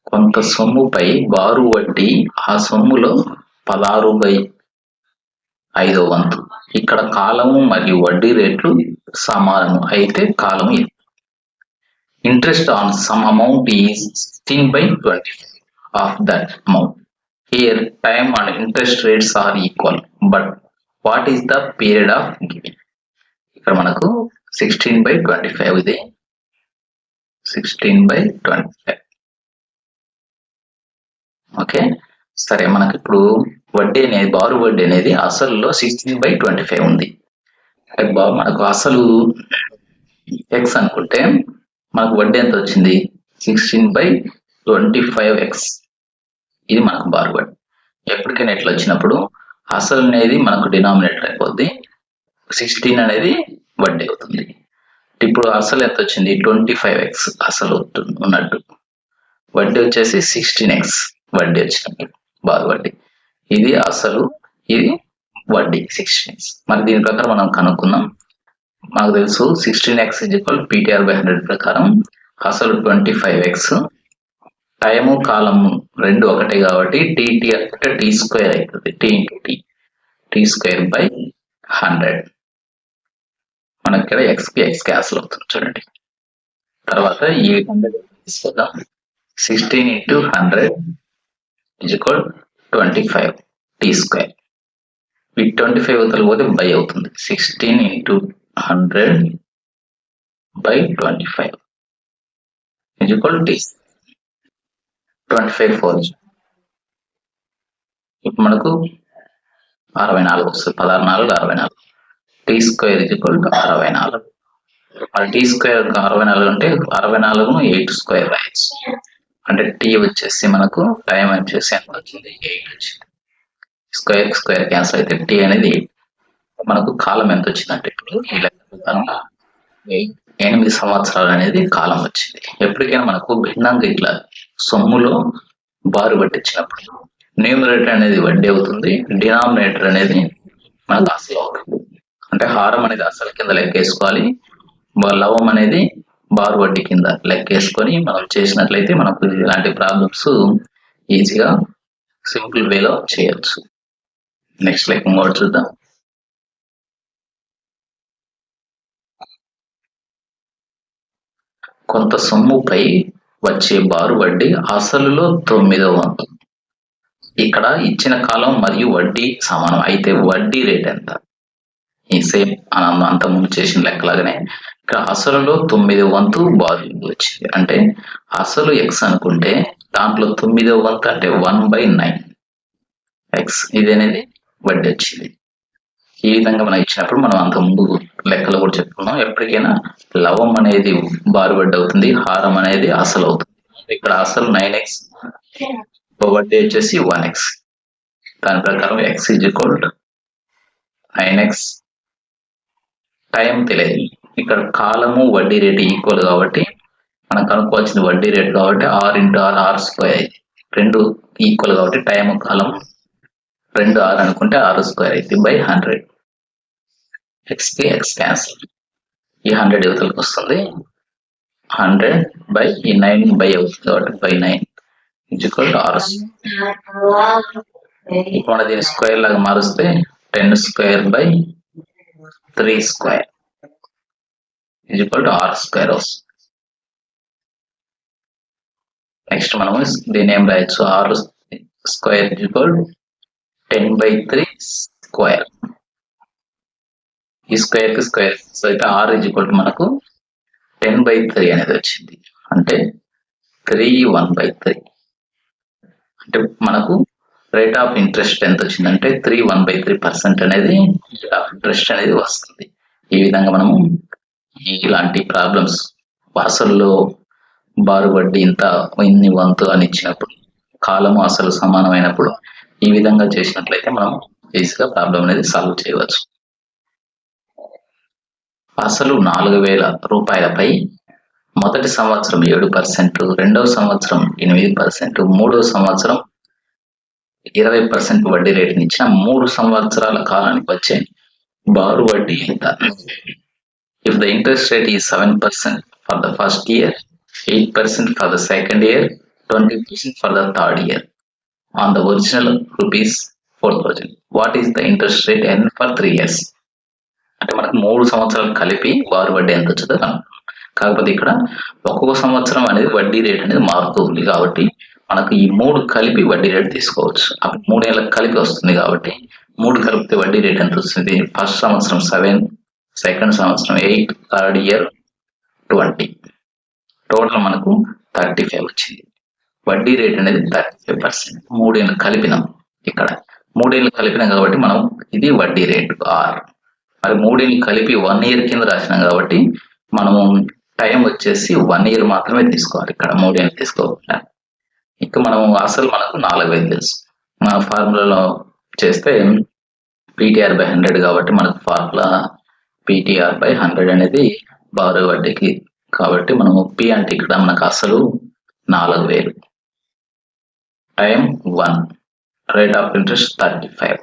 కొంత సొమ్ముపై బారు వడ్డీ ఆ సొమ్ములో 16/5 వంతు. ఇక్కడ కాలము మరియు వడ్డీ రేట్లు సమానము అయితే కాలము ఇది. Interest on some amount is 16/25 of that amount. Here time and interest rates are equal, but what is the period of giving? ఇక్కడ మనకు 16/25 ఇది 16/25. ఓకే, సరే. మనకి ఇప్పుడు వడ్డీ అనేది బారు వడ్డీ అనేది అసలులో 16/25 ఉంది. మనకు అసలు ఎక్స్ అనుకుంటే మనకు వడ్డీ ఎంత వచ్చింది? 16/25x. ఇది మనకు బారు వడ్డీ. ఎప్పటికైనా ఎట్లా వచ్చినప్పుడు అసలు అనేది మనకు డినామినేటర్ అయిపోద్ది, 16 అనేది వడ్డీ అవుతుంది. ఇప్పుడు అసలు ఎంత వచ్చింది? 25x అసలు ఉన్నట్టు, వడ్డీ వచ్చేసి 16x వడ్డీ వచ్చినట్టు బారు వడ్డీ. ఇది అసలు, ఇది వడ్డీ 16x. మరి దీని ప్రకారం మనం కనుక్కుందాం. మనకు తెలుసు 16x PTR/100 ప్రకారం అసలు 25x, టైము కాలము రెండు ఒకటే కాబట్టి tt అంటే t స్క్వేర్ అవుతుంది. t²/100. మనకి ఇక్కడ x క్యాన్సిల్ అవుతుంది చూడండి. తర్వాత ఈ 100 తీసుకుందాం. 16 × 100 = 25 t². ఈ 25 అవతల పోతే బై అవుతుంది. 16 × 100/25 = t. 25 4. ఇప్పుడు మనకు 64 వస్తుంది. 16 × 4 = 64. t² = 64. మరి t² 64 అంటే 64ను 8² రాయొచ్చు. అంటే t వచ్చేసి మనకు టైం వచ్చేసి ఎంత వచ్చింది? 8 వచ్చింది. స్క్వేర్ క్యాన్సిల్ అయితే t అనేది 8. మనకు కాలం ఎంత వచ్చిందంటే ఇప్పుడు ఈ లెక్క ప్రకారం 8 సంవత్సరాలు అనేది కాలం వచ్చింది. ఎప్పటికైనా మనకు భిన్నంగా ఇట్లా సొమ్ములో బారు పట్టించినప్పుడు న్యూమరేటర్ అనేది వడ్డీ అవుతుంది, డినామినేటర్ అనేది మనకు అసలు అవుతుంది. అంటే హారం అనేది అసలు కింద లెక్కేసుకోవాలి, లవం అనేది బారు వడ్డీ కింద లెక్కేసుకొని మనం చేసినట్లయితే మనకు ఇలాంటి ప్రాబ్లమ్స్ ఈజీగా సింపుల్ వేలో చేయొచ్చు. నెక్స్ట్ లెక్క ఇంకోటి చూద్దాం. కొంత సొమ్ముపై వచ్చే బారు వడ్డీ అసలులో 9వ వంతు. ఇక్కడ ఇచ్చిన కాలం మరియు వడ్డీ సమానం అయితే వడ్డీ రేట్ ఎంత? ఈ సేమ్ అంత ముందు చేసిన లెక్కలాగానే ఇక్కడ అసలులో 9వ వంతు బారు వచ్చింది. అంటే అసలు x అనుకుంటే దాంట్లో 9వ వంతు అంటే 1/9x. ఇది అనేది వడ్డీ వచ్చింది. ఈ విధంగా మనం ఇచ్చినప్పుడు మనం అంత ముందు లెక్కలు కూడా చెప్పుకున్నాం. ఎప్పటికైనా లవం అనేది బారు వడ్డీ అవుతుంది, హారం అనేది అసలు అవుతుంది. ఇక్కడ అసలు 9x, వడ్డీ వచ్చేసి 1x. దాని ప్రకారం x = 9x. టైం తెలియదు, ఇక్కడ కాలము వడ్డీ రేటు ఈక్వల్ కాబట్టి మనం కనుక్కోవాల్సిన వడ్డీ రేటు కాబట్టి r × r² రెండు ఈక్వల్ కాబట్టి టైం కాలం 2 r అనుకుంటే r² అయితే /100. x cancel. ఈ 100 యువతలకు వస్తుంది. 100/9 బై అవుతుంది కాబట్టి /9 = r². ఇప్పుడు మనం దీన్ని స్క్వేర్ లాగా మారుస్తే 10² / 3² = r² వస్తుంది. నెక్స్ట్ మనము దీన్ని ఏం రాయొచ్చు? r² = 10/3². ఈ స్క్వేర్ కి స్క్వేర్ అయితే r = మనకు 10/3 అనేది వచ్చింది. అంటే 3 అంటే మనకు రేట్ ఆఫ్ ఇంట్రెస్ట్ ఎంత వచ్చిందంటే 1/3% అనేది ఇంట్రెస్ట్ అనేది వస్తుంది. ఈ విధంగా మనము ఇలాంటి ప్రాబ్లమ్స్ అసలులో బారు వడ్డీ ఇంత ఇన్ని వంతు అని ఇచ్చినప్పుడు, కాలము అసలు సమానమైనప్పుడు ఈ విధంగా చేసినట్లయితే మనం ఈజీగా ప్రాబ్లం అనేది సాల్వ్ చేయవచ్చు. అసలు 4,000 రూపాయలపై మొదటి సంవత్సరం 7%, రెండవ సంవత్సరం 8%, మూడవ సంవత్సరం 20% వడ్డీ రేటుని ఇచ్చిన 3 సంవత్సరాల కాలానికి వచ్చే బారు వడ్డీ ఎంత? If the interest rate is 7% for the first year, 8% for the second year, 20% for the third year on the original rupees 4,000. What is the interest rate n for 3 years? అంటే మనకు 3 సంవత్సరాలు కలిపి వారి వడ్డీ ఎంత వచ్చుదో కనుక్కోవాలి. కాకపోతే ఇక్కడ ఒక్కొక్క సంవత్సరం అనేది వడ్డీ రేట్ అనేది మారుతూ ఉంది కాబట్టి మనకు ఈ 3 కలిపి వడ్డీ రేట్ తీసుకోవచ్చు. అప్పుడు 3 ఏళ్ళకి కలిపి వస్తుంది కాబట్టి 3 కలిపితే వడ్డీ రేట్ ఎంత వస్తుంది? ఫస్ట్ సంవత్సరం 7, సెకండ్ సంవత్సరం 8, థర్డ్ ఇయర్ 20. టోటల్ మనకు 35 వచ్చింది. వడ్డీ రేట్ అనేది 35%. 3 ఏళ్ళు కలిపినాం. ఇక్కడ 3 ఏళ్ళు కలిపినాం కాబట్టి మనం ఇది వడ్డీ రేట్ ఆర్. మరి 3 ఏళ్ళు కలిపి 1 ఇయర్ కింద రాసినాం కాబట్టి మనము టైం వచ్చేసి 1 ఇయర్ మాత్రమే తీసుకోవాలి. ఇక్కడ 3 ఏళ్ళు తీసుకోకుండా. ఇంకా మనం అసలు మనకు 4,000 తెలుసు. మన ఫార్ములాలో చేస్తే PTR by 100 కాబట్టి మనకు ఫార్ములా PTR by 100 అనేది బారో వడ్డీకి. కాబట్టి మనము P అంటే ఇక్కడ మనకు అసలు 4,000 time 1 rate of interest 35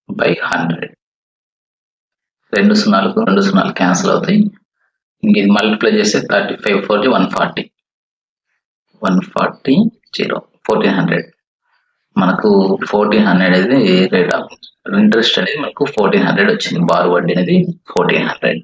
by 100. 2 సున్నాలకు 2 సున్నాలు క్యాన్సిల్ అవుతాయి. ఇంక ఇది మల్టిప్లై చేస్తే 35 4 140 1400. మనకు 1400 అనేది రేట్ ఆఫ్ ఇంట్రెస్ట్ అనేది మనకు 1400 వచ్చింది. బారో వడ్డీ అనేది 1400.